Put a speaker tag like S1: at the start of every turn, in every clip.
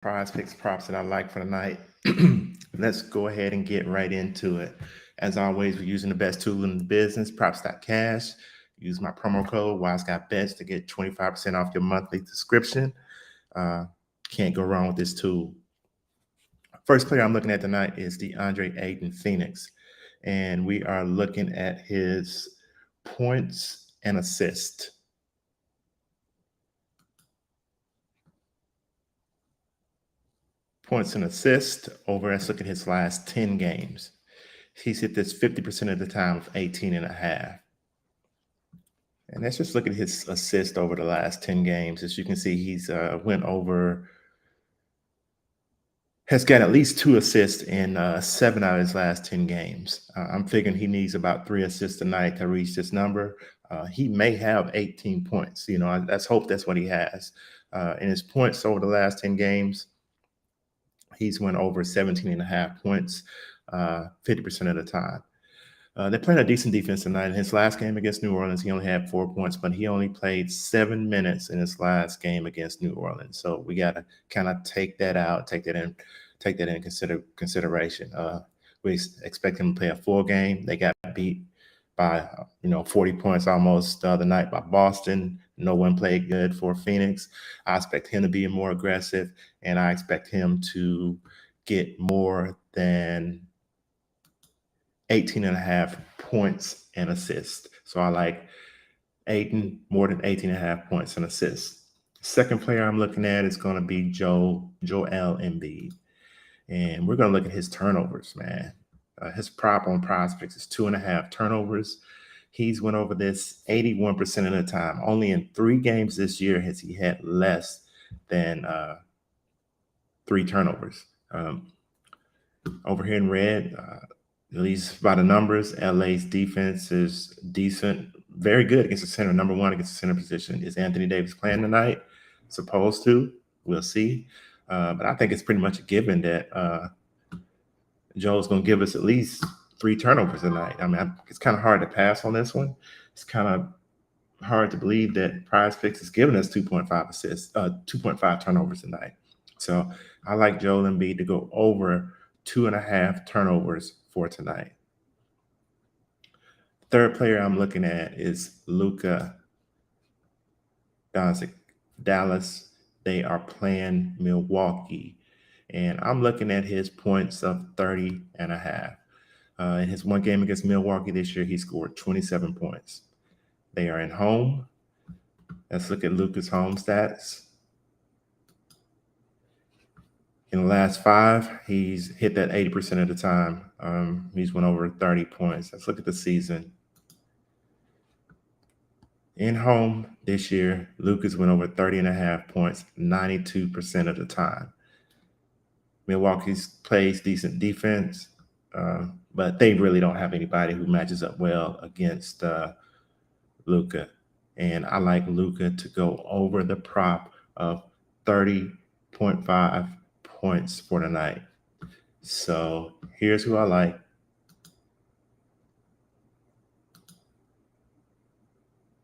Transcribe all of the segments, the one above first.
S1: Prize picks props that I like for the night. Let's go ahead and get right into it. As always, we're using the best tool in the business, props.cash. Use my promo code WiseGuyBets to get 25% off your monthly subscription. Uh, can't go wrong with this tool. First player I'm looking at tonight is DeAndre Ayton Phoenix, and we are looking at his points and assists. Points and assists over, let's look at his last 10 games. He's hit this 50% of the time with 18 and a half. And let's just look at his assist over the last 10 games. As you can see, he's has got at least 2 assists in 7 out of his last 10 games. I'm figuring he needs about 3 assists tonight to reach this number. He may have 18 points. Let's hope that's what he has. In his points over the last 10 games, he's went over 17 and a half points 50% of the time. They're playing a decent defense tonight. In his last game against New Orleans, he only had 4 points, but he only played 7 minutes in his last game against New Orleans. So we got to kind of take that in consideration. We expect him to play a full game. They got beat by 40 points almost the other night by Boston. No one played good for Phoenix. I expect him to be more aggressive, and I expect him to get more than 18 and a half points and assists. So I like more than 18 and a half points and assists. Second player I'm looking at is going to be Joel Embiid. And we're going to look at his turnovers, man. His prop on Prizepicks is 2.5 turnovers. He's went over this 81% of the time. Only in 3 games this year has he had less than 3 turnovers. Over here in red, at least by the numbers, LA's defense is decent, very good against the center. Number 1 against the center position. Is Anthony Davis playing tonight? Supposed to. We'll see. But I think it's pretty much a given that Joel's going to give us at least 3 turnovers tonight. I mean, it's kind of hard to pass on this one. It's kind of hard to believe that Prizepicks is giving us 2.5 turnovers tonight. So I like Joel Embiid to go over 2.5 turnovers for tonight. Third player I'm looking at is Luka Doncic. Dallas, they are playing Milwaukee. And I'm looking at his points of 30 and a half. In his 1 game against Milwaukee this year, he scored 27 points. They are at home. Let's look at Luka's home stats. In the last 5, he's hit that 80% of the time. He's went over 30 points. Let's look at the season. In home this year, Luka's went over 30 and a half points 92% of the time. Milwaukee plays decent defense, but they really don't have anybody who matches up well against Luka. And I like Luka to go over the prop of 30.5 points for the night. So here's who I like.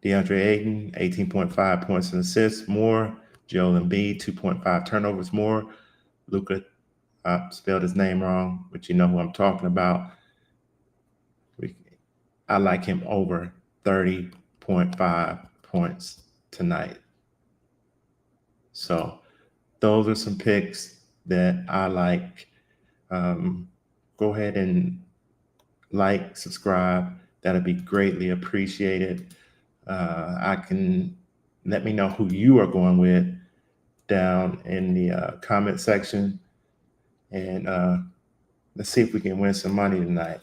S1: DeAndre Ayton, 18.5 points and assists more. Joel Embiid, 2.5 turnovers more. Luka, spelled his name wrong, but you know who I'm talking about. I like him over 30.5 points tonight. So those are some picks that I like. Go ahead and like, subscribe. That'll be greatly appreciated. Let me know who you are going with down in the comment section. And let's see if we can win some money tonight.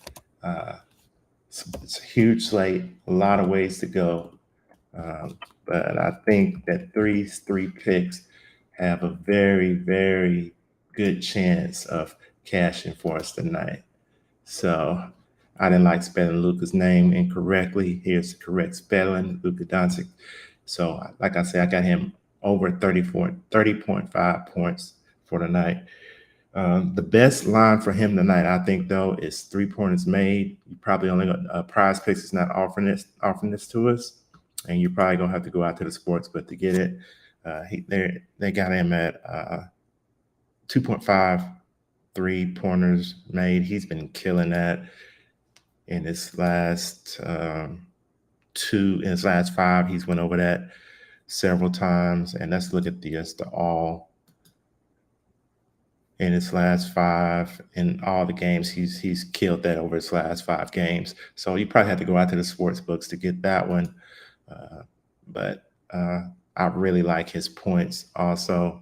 S1: It's a huge slate, a lot of ways to go. But I think that these 3 picks have a very, very good chance of cashing for us tonight. So I didn't like spelling Luka's name incorrectly. Here's the correct spelling, Luka Doncic. So like I said, I got him over 30.5 points for the night. The best line for him tonight, I think, though, is 3-pointers made. You probably only Prizepicks is not offering this to us, and you're probably gonna have to go out to the sportsbook to get it. They got him at 2.5 3-pointers made. He's been killing that in his last in his last 5. He's went over that several times. And let's look at the all in his last 5 in all the games. He's killed that over his last 5 games. So you probably have to go out to the sports books to get that one. But I really like his points also.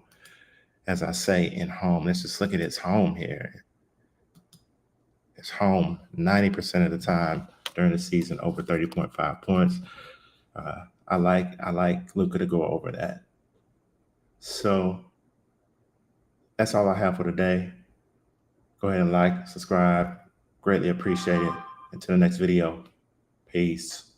S1: As I say, in home. Let's just look at his home here. His home 90% of the time during the season, over 30.5 points. I like Luka to go over that. So that's all I have for today. Go ahead and like, subscribe. Greatly appreciate it. Until the next video, peace.